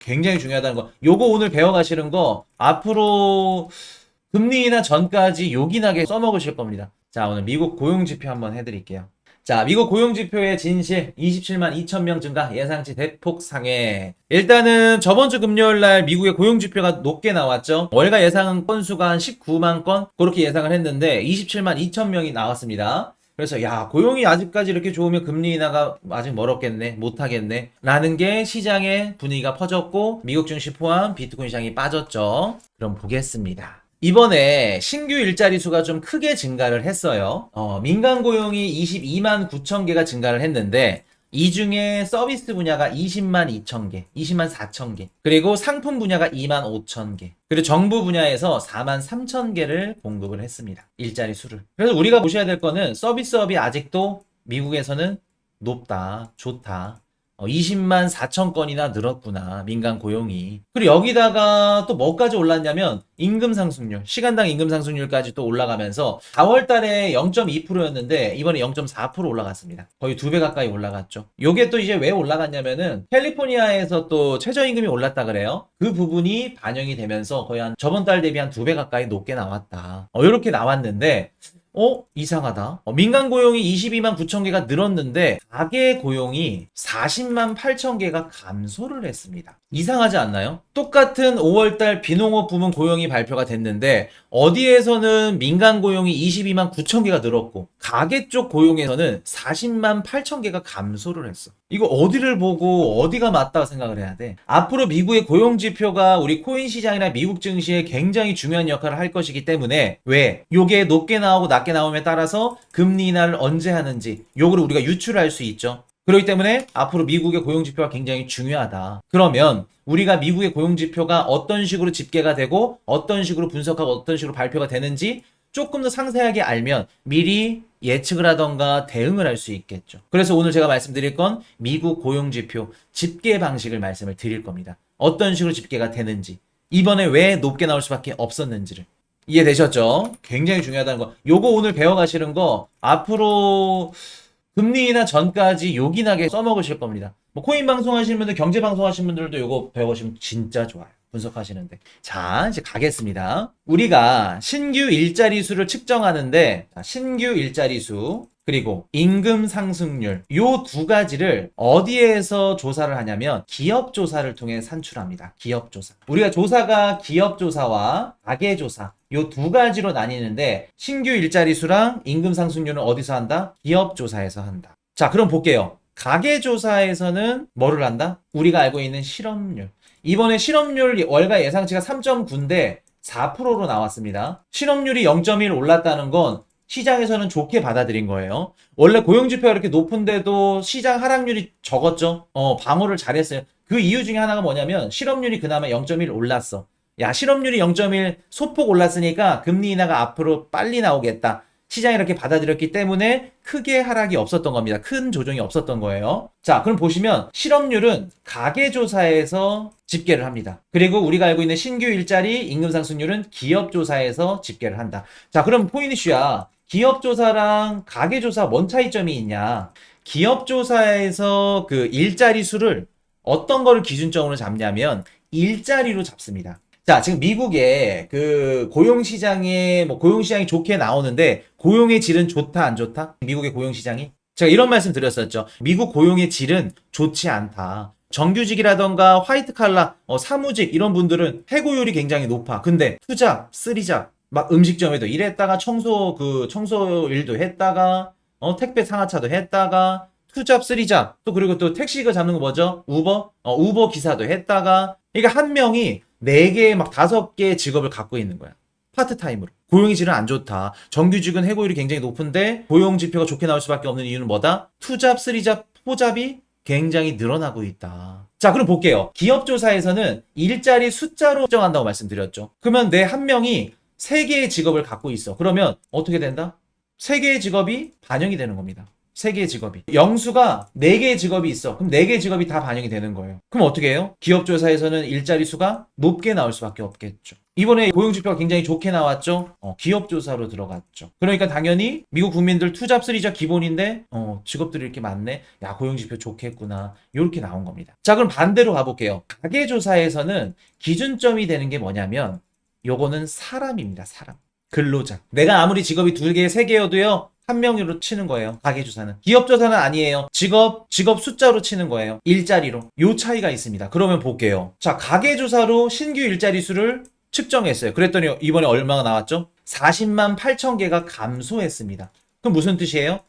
굉장히 중요하다는 거. 요거 오늘 배워가시는 거 앞으로 금리나 전까지 요긴하게 써먹으실 겁니다. 자, 오늘 미국 고용지표 한번 해드릴게요. 자, 미국 고용지표의 진실 27만 2천 명 증가 예상치 대폭 상회. 일단은 저번 주 금요일 날 미국의 고용지표가 높게 나왔죠. 월가 예상 건수가 한 19만 건 그렇게 예상을 했는데 27만 2천 명이 나왔습니다. 그래서 야, 고용이 아직까지 이렇게 좋으면 금리 인하가 아직 멀었겠네, 못하겠네 라는 게 시장의 분위기가 퍼졌고 미국 증시 포함 비트코인 시장이 빠졌죠. 그럼 보겠습니다. 이번에 신규 일자리 수가 좀 크게 증가를 했어요. 민간 고용이 22만 9천 개가 증가를 했는데 이 중에 서비스 분야가 20만 2천 개, 20만 4천 개, 그리고 상품 분야가 2만 5천 개, 그리고 정부 분야에서 4만 3천 개를 공급을 했습니다. 일자리 수를. 그래서 우리가 보셔야 될 거는 서비스업이 아직도 미국에서는 높다, 좋다. 20만 4천 건이나 늘었구나, 민간 고용이. 그리고 여기다가 또 뭐까지 올랐냐면 임금 상승률, 시간당 임금 상승률까지 또 올라가면서 4월 달에 0.2%였는데 이번에 0.4% 올라갔습니다. 거의 2배 가까이 올라갔죠. 요게 또 이제 왜 올라갔냐면은 캘리포니아에서 또 최저임금이 올랐다 그래요. 그 부분이 반영이 되면서 거의 한 저번 달 대비 한 2배 가까이 높게 나왔다. 요렇게 나왔는데 이상하다. 민간 고용이 22만 9천 개가 늘었는데 가계 고용이 40만 8천 개가 감소를 했습니다. 이상하지 않나요? 똑같은 5월달 비농업 부문 고용이 발표가 됐는데 어디에서는 민간 고용이 22만 9천 개가 늘었고 가계 쪽 고용에서는 40만 8천 개가 감소를 했어. 이거 어디를 보고 어디가 맞다고 생각을 해야 돼? 앞으로 미국의 고용 지표가 우리 코인 시장이나 미국 증시에 굉장히 중요한 역할을 할 것이기 때문에 왜? 요게 높게 나오고 낮게 나옴에 따라서 금리 인하를 언제 하는지 요거를 우리가 유출할 수 있죠. 그렇기 때문에 앞으로 미국의 고용지표가 굉장히 중요하다. 그러면 우리가 미국의 고용지표가 어떤 식으로 집계가 되고 어떤 식으로 분석하고 어떤 식으로 발표가 되는지 조금 더 상세하게 알면 미리 예측을 하던가 대응을 할 수 있겠죠. 그래서 오늘 제가 말씀드릴 건 미국 고용지표 집계 방식을 말씀을 드릴 겁니다. 어떤 식으로 집계가 되는지, 이번에 왜 높게 나올 수밖에 없었는지를. 이해되셨죠? 굉장히 중요하다는 거. 요거 오늘 배워가시는 거 앞으로 금리 인하 전까지 요긴하게 써먹으실 겁니다. 뭐 코인 방송 하시는 분들, 경제 방송 하시는 분들도 요거 배워보시면 진짜 좋아요. 분석하시는데. 자, 이제 가겠습니다. 우리가 신규 일자리 수를 측정하는데 신규 일자리 수 그리고 임금 상승률 요 두 가지를 어디에서 조사를 하냐면 기업 조사를 통해 산출합니다. 기업 조사. 우리가 조사가 기업 조사와 가계 조사 요 두 가지로 나뉘는데 신규 일자리 수랑 임금 상승률은 어디서 한다? 기업 조사에서 한다. 자, 그럼 볼게요. 가계 조사에서는 뭐를 한다? 우리가 알고 있는 실업률. 이번에 실업률 월가 예상치가 3.9인데 4%로 나왔습니다. 실업률이 0.1 올랐다는 건 시장에서는 좋게 받아들인 거예요. 원래 고용지표가 이렇게 높은데도 시장 하락률이 적었죠. 방어를 잘했어요. 그 이유 중에 하나가 뭐냐면 실업률이 그나마 0.1 올랐어. 야, 실업률이 0.1 소폭 올랐으니까 금리 인하가 앞으로 빨리 나오겠다. 시장이 이렇게 받아들였기 때문에 크게 하락이 없었던 겁니다. 큰 조정이 없었던 거예요. 자, 그럼 보시면 실업률은 가계조사에서 집계를 합니다. 그리고 우리가 알고 있는 신규 일자리 임금 상승률은 기업조사에서 집계를 한다. 자, 그럼 포인트 이슈야. 기업조사랑 가계조사 뭔 차이점이 있냐? 기업조사에서 그 일자리 수를 어떤 거를 기준점으로 잡냐면 일자리로 잡습니다. 자, 지금 미국의 그 고용시장에, 고용시장이 좋게 나오는데, 고용의 질은 좋다, 안 좋다? 미국의 고용시장이? 제가 이런 말씀 드렸었죠. 미국 고용의 질은 좋지 않다. 정규직이라던가 화이트 칼라, 사무직, 이런 분들은 해고율이 굉장히 높아. 근데 투잡, 쓰리잡, 막 음식점에도 일했다가 청소 일도 했다가, 택배 상하차도 했다가, 투잡, 쓰리잡, 또 그리고 또 택시가 잡는 거 뭐죠? 우버? 우버 기사도 했다가, 그러니까 한 명이 4개, 막 5개 직업을 갖고 있는 거야. 파트타임으로. 고용의 질은 안 좋다. 정규직은 해고율이 굉장히 높은데 고용 지표가 좋게 나올 수밖에 없는 이유는 뭐다? 투잡, 쓰리잡, 포잡이 굉장히 늘어나고 있다. 자, 그럼 볼게요. 기업조사에서는 일자리 숫자로 측정한다고 말씀드렸죠. 그러면 내 한 명이 3개의 직업을 갖고 있어. 그러면 어떻게 된다? 3개의 직업이 반영이 되는 겁니다. 3개의 직업이. 영수가 4개의 직업이 있어. 그럼 4개의 직업이 다 반영이 되는 거예요. 그럼 어떻게 해요? 기업조사에서는 일자리 수가 높게 나올 수밖에 없겠죠. 이번에 고용지표가 굉장히 좋게 나왔죠. 기업조사로 들어갔죠. 그러니까 당연히 미국 국민들 투잡 쓰리잡 기본인데 직업들이 이렇게 많네. 야, 고용지표 좋겠구나. 이렇게 나온 겁니다. 자, 그럼 반대로 가볼게요. 가계조사에서는 기준점이 되는 게 뭐냐면 요거는 사람입니다. 사람. 근로자. 내가 아무리 직업이 2개, 3개여도요. 한 명으로 치는 거예요. 가계조사는. 기업조사는 아니에요. 직업 숫자로 치는 거예요. 일자리로. 요 차이가 있습니다. 그러면 볼게요. 자, 가계조사로 신규 일자리 수를 측정했어요. 그랬더니 이번에 얼마가 나왔죠? 40만 8천 개가 감소했습니다. 그럼 무슨 뜻이에요?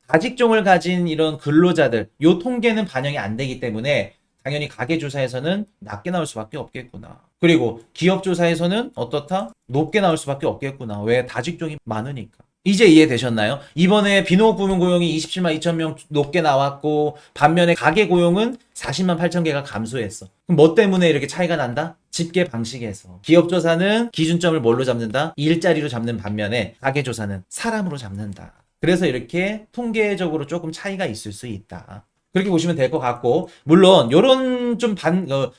가직종을 가진 이런 근로자들, 요 통계는 반영이 안 되기 때문에 당연히 가계조사에서는 낮게 나올 수밖에 없겠구나. 그리고 기업조사에서는 어떻다? 높게 나올 수밖에 없겠구나. 왜? 다직종이 많으니까. 이제 이해되셨나요? 이번에 비농업부문 고용이 27만 2천 명 높게 나왔고 반면에 가계 고용은 40만 8천 개가 감소했어. 그럼 뭐 때문에 이렇게 차이가 난다? 집계 방식에서. 기업조사는 기준점을 뭘로 잡는다? 일자리로 잡는 반면에 가계조사는 사람으로 잡는다. 그래서 이렇게 통계적으로 조금 차이가 있을 수 있다. 그렇게 보시면 될 것 같고, 물론 요런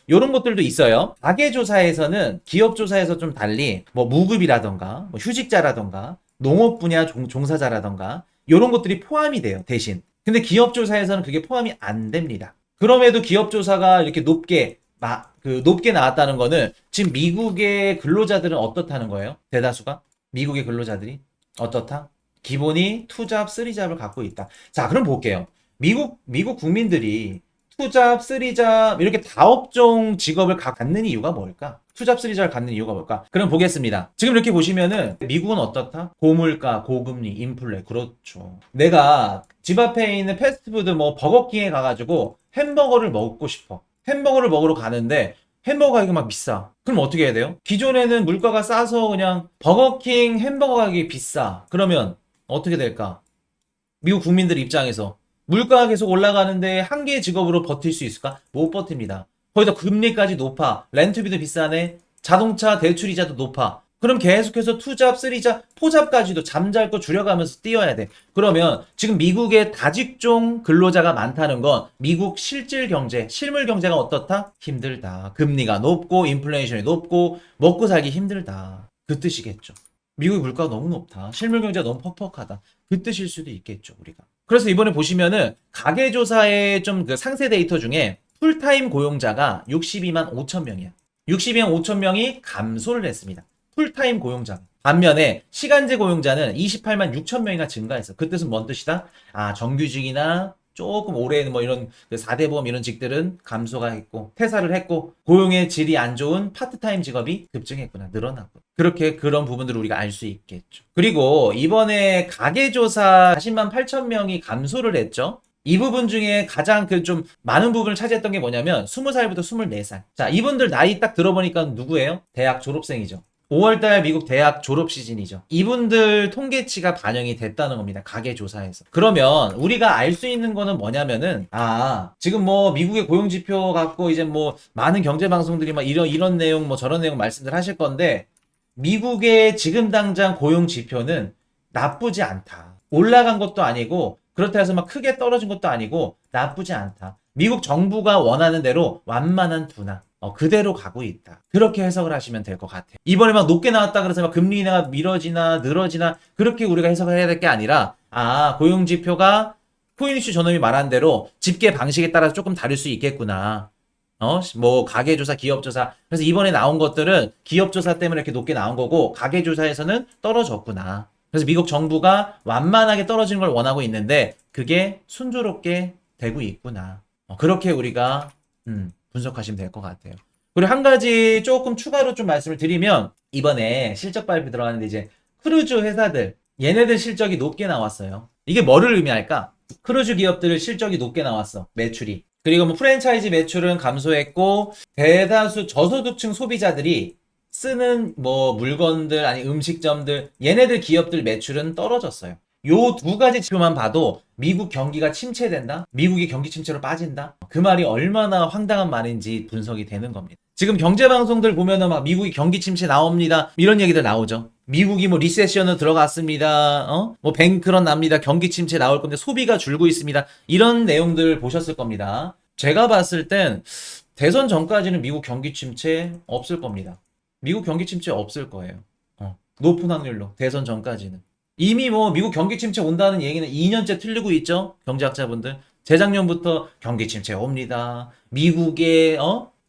요런 것들도 있어요. 가계조사에서는 기업조사에서 좀 달리 뭐 무급이라던가 뭐 휴직자라던가 농업 분야 종사자라던가 이런 것들이 포함이 돼요. 대신. 근데 기업조사에서는 그게 포함이 안 됩니다. 그럼에도 기업조사가 이렇게 높게 나왔다는 거는 지금 미국의 근로자들은 어떻다는 거예요? 대다수가? 미국의 근로자들이 어떻다? 기본이 투잡, 쓰리잡을 갖고 있다. 자, 그럼 볼게요. 미국 국민들이 투잡, 쓰리잡 이렇게 다업종 직업을 갖는 이유가 뭘까? 투잡, 쓰리잡을 갖는 이유가 뭘까? 그럼 보겠습니다. 지금 이렇게 보시면은 미국은 어떻다? 고물가, 고금리, 인플레. 그렇죠. 내가 집 앞에 있는 패스트푸드 뭐 버거킹에 가가지고 햄버거를 먹고 싶어. 햄버거를 먹으러 가는데 햄버거 가격이 막 비싸. 그럼 어떻게 해야 돼요? 기존에는 물가가 싸서 그냥 버거킹 햄버거 가격이 비싸. 그러면 어떻게 될까? 미국 국민들 입장에서 물가가 계속 올라가는데 한 개의 직업으로 버틸 수 있을까? 못 버팁니다. 거기다 금리까지 높아. 렌트비도 비싸네. 자동차 대출이자도 높아. 그럼 계속해서 투잡, 쓰리잡, 포잡까지도 잠잘 거 줄여가면서 뛰어야 돼. 그러면 지금 미국의 다직종 근로자가 많다는 건 미국 실질 경제, 실물 경제가 어떻다? 힘들다. 금리가 높고 인플레이션이 높고 먹고 살기 힘들다. 그 뜻이겠죠. 미국의 물가가 너무 높다. 실물 경제가 너무 퍽퍽하다. 그 뜻일 수도 있겠죠, 우리가. 그래서 이번에 보시면은 가계조사의 좀 그 상세 데이터 중에 풀타임 고용자가 62만 5천 명이야. 62만 5천 명이 감소를 했습니다. 풀타임 고용자. 반면에 시간제 고용자는 28만 6천 명이나 증가했어. 그 뜻은 뭔 뜻이다? 정규직이나 조금 오래 뭐 이런 4대 보험 이런 직들은 감소가 했고 퇴사를 했고 고용의 질이 안 좋은 파트타임 직업이 급증했구나. 늘어났고. 그렇게 그런 부분들을 우리가 알 수 있겠죠. 그리고 이번에 가계조사 40만 8천 명이 감소를 했죠. 이 부분 중에 가장 좀 많은 부분을 차지했던 게 뭐냐면 20살부터 24살. 자, 이분들 나이 딱 들어보니까 누구예요? 대학 졸업생이죠. 5월달 미국 대학 졸업 시즌이죠. 이분들 통계치가 반영이 됐다는 겁니다. 가계조사에서. 그러면 우리가 알 수 있는 거는 뭐냐면은 지금 뭐 미국의 고용지표 갖고 이제 뭐 많은 경제방송들이 막 이런 내용 뭐 저런 내용 말씀들 하실 건데 미국의 지금 당장 고용지표는 나쁘지 않다. 올라간 것도 아니고 그렇다 해서 막 크게 떨어진 것도 아니고 나쁘지 않다. 미국 정부가 원하는 대로 완만한 둔화. 그대로 가고 있다. 그렇게 해석을 하시면 될 것 같아요. 이번에 막 높게 나왔다 그래서 막 금리 인하가 미뤄지나 늘어지나 그렇게 우리가 해석을 해야 될 게 아니라 고용지표가 코인이슈 저놈이 말한 대로 집계 방식에 따라서 조금 다를 수 있겠구나. 뭐 가계조사, 기업조사. 그래서 이번에 나온 것들은 기업조사 때문에 이렇게 높게 나온 거고 가계조사에서는 떨어졌구나. 그래서 미국 정부가 완만하게 떨어지는 걸 원하고 있는데 그게 순조롭게 되고 있구나. 그렇게 우리가 분석하시면 될 것 같아요. 그리고 한 가지 조금 추가로 좀 말씀을 드리면 이번에 실적 발표 들어가는데 이제 크루즈 회사들 얘네들 실적이 높게 나왔어요. 이게 뭐를 의미할까? 크루즈 기업들 실적이 높게 나왔어. 매출이. 그리고 뭐 프랜차이즈 매출은 감소했고 대다수 저소득층 소비자들이 쓰는 뭐 물건들 아니 음식점들 얘네들 기업들 매출은 떨어졌어요. 요 두 가지 지표만 봐도 미국 경기가 침체된다? 미국이 경기 침체로 빠진다? 그 말이 얼마나 황당한 말인지 분석이 되는 겁니다. 지금 경제방송들 보면은 막 미국이 경기 침체 나옵니다. 이런 얘기들 나오죠. 미국이 뭐 리세션으로 들어갔습니다. 뭐 뱅크런 납니다. 경기 침체 나올 건데 소비가 줄고 있습니다. 이런 내용들 보셨을 겁니다. 제가 봤을 땐 대선 전까지는 미국 경기 침체 없을 겁니다. 미국 경기 침체 없을 거예요. 높은 확률로 대선 전까지는. 이미 뭐 미국 경기 침체 온다는 얘기는 2년째 틀리고 있죠. 경제학자분들. 재작년부터 경기 침체 옵니다. 미국의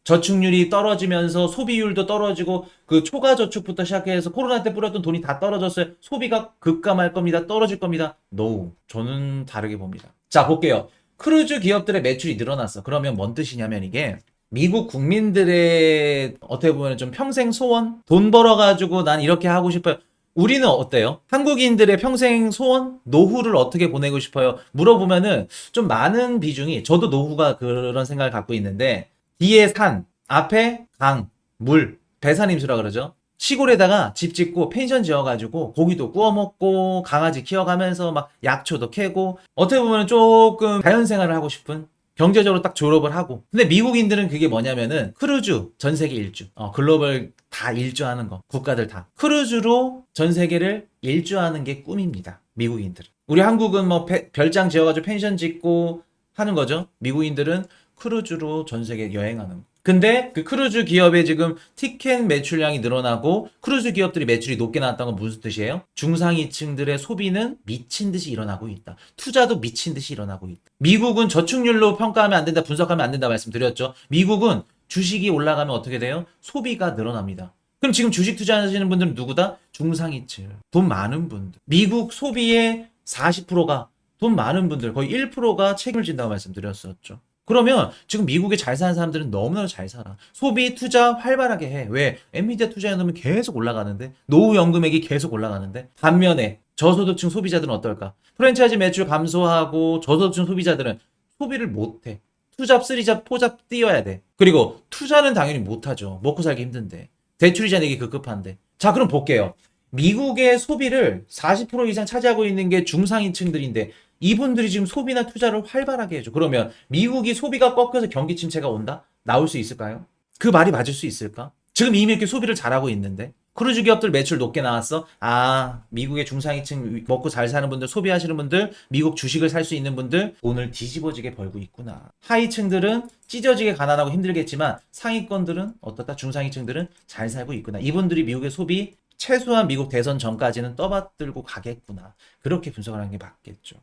저축률이 떨어지면서 소비율도 떨어지고 그 초과 저축부터 시작해서 코로나 때 뿌렸던 돈이 다 떨어졌어요. 소비가 급감할 겁니다. 떨어질 겁니다. No. 저는 다르게 봅니다. 자, 볼게요. 크루즈 기업들의 매출이 늘어났어. 그러면 뭔 뜻이냐면 이게 미국 국민들의 어떻게 보면 좀 평생 소원? 돈 벌어가지고 난 이렇게 하고 싶어요. 우리는 어때요? 한국인들의 평생 소원? 노후를 어떻게 보내고 싶어요? 물어보면은 좀 많은 비중이, 저도 노후가 그런 생각을 갖고 있는데, 뒤에 산, 앞에 강, 물, 배산임수라 그러죠. 시골에다가 집 짓고 펜션 지어가지고 고기도 구워 먹고 강아지 키워가면서 막 약초도 캐고, 어떻게 보면 조금 자연생활을 하고 싶은, 경제적으로 딱 졸업을 하고. 근데 미국인들은 그게 뭐냐면은 크루즈 전 세계 일주, 글로벌 다 일주하는 거, 국가들 다 크루즈로 전 세계를 일주하는 게 꿈입니다. 미국인들은. 우리 한국은 뭐 별장 지어가지고 펜션 짓고 하는 거죠. 미국인들은 크루즈로 전 세계 여행하는 거. 근데 그 크루즈 기업의 지금 티켓 매출량이 늘어나고 크루즈 기업들이 매출이 높게 나왔다는 건 무슨 뜻이에요? 중상위층들의 소비는 미친 듯이 일어나고 있다. 투자도 미친 듯이 일어나고 있다. 미국은 저축률로 평가하면 안 된다, 분석하면 안 된다 말씀드렸죠. 미국은 주식이 올라가면 어떻게 돼요? 소비가 늘어납니다. 그럼 지금 주식 투자하시는 분들은 누구다? 중상위층, 돈 많은 분들. 미국 소비의 40%가 돈 많은 분들, 거의 1%가 책임을 진다고 말씀드렸었죠. 그러면 지금 미국에 잘 사는 사람들은 너무나도 잘 살아. 소비, 투자 활발하게 해. 왜? 엔비디아 투자해놓으면 계속 올라가는데, 노후연금액이 계속 올라가는데. 반면에 저소득층 소비자들은 어떨까? 프랜차이즈 매출 감소하고 저소득층 소비자들은 소비를 못해. 투잡, 쓰리잡, 포잡 뛰어야 돼. 그리고 투자는 당연히 못하죠. 먹고 살기 힘든데. 대출이자 내기 급급한데. 자, 그럼 볼게요. 미국의 소비를 40% 이상 차지하고 있는 게 중상위층들인데, 이분들이 지금 소비나 투자를 활발하게 해줘. 그러면 미국이 소비가 꺾여서 경기 침체가 온다? 나올 수 있을까요? 그 말이 맞을 수 있을까? 지금 이미 이렇게 소비를 잘하고 있는데. 크루즈 기업들 매출 높게 나왔어? 아, 미국의 중상위층 먹고 잘 사는 분들, 소비하시는 분들, 미국 주식을 살 수 있는 분들 돈을 뒤집어지게 벌고 있구나. 하위층들은 찢어지게 가난하고 힘들겠지만 상위권들은 어떻다? 중상위층들은 잘 살고 있구나. 이분들이 미국의 소비 최소한 미국 대선 전까지는 떠받들고 가겠구나. 그렇게 분석을 하는 게 맞겠죠.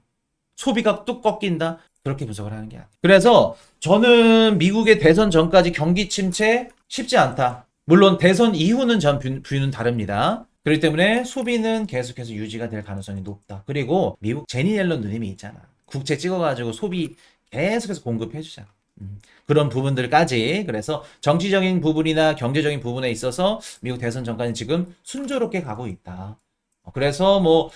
소비가 뚝 꺾인다? 그렇게 분석을 하는 게 아니에요. 그래서 저는 미국의 대선 전까지 경기 침체 쉽지 않다. 물론 대선 이후는 전 뷰는 다릅니다. 그렇기 때문에 소비는 계속해서 유지가 될 가능성이 높다. 그리고 미국 제니 옐런 누님이 있잖아. 국채 찍어가지고 소비 계속해서 공급해주잖아. 그런 부분들까지. 그래서 정치적인 부분이나 경제적인 부분에 있어서 미국 대선 전까지 지금 순조롭게 가고 있다. 그래서 뭐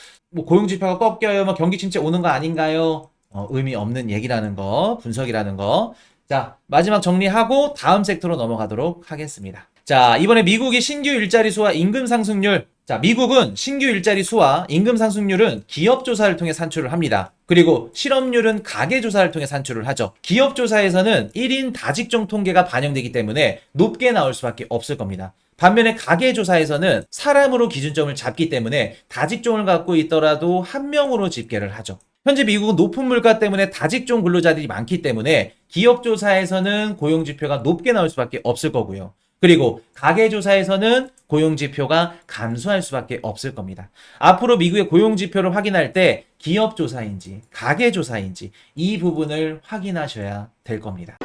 고용 지표가 꺾여요, 뭐 경기 침체 오는 거 아닌가요? 의미 없는 얘기라는 거, 분석이라는 거. 자, 마지막 정리하고 다음 섹터로 넘어가도록 하겠습니다. 자, 이번에 미국의 신규 일자리 수와 임금 상승률. 자, 미국은 신규 일자리 수와 임금 상승률은 기업 조사를 통해 산출을 합니다. 그리고 실업률은 가계 조사를 통해 산출을 하죠. 기업 조사에서는 1인 다직종 통계가 반영되기 때문에 높게 나올 수밖에 없을 겁니다. 반면에 가계조사에서는 사람으로 기준점을 잡기 때문에 다직종을 갖고 있더라도 한 명으로 집계를 하죠. 현재 미국은 높은 물가 때문에 다직종 근로자들이 많기 때문에 기업조사에서는 고용지표가 높게 나올 수밖에 없을 거고요. 그리고 가계조사에서는 고용지표가 감소할 수밖에 없을 겁니다. 앞으로 미국의 고용지표를 확인할 때 기업조사인지 가계조사인지 이 부분을 확인하셔야 될 겁니다.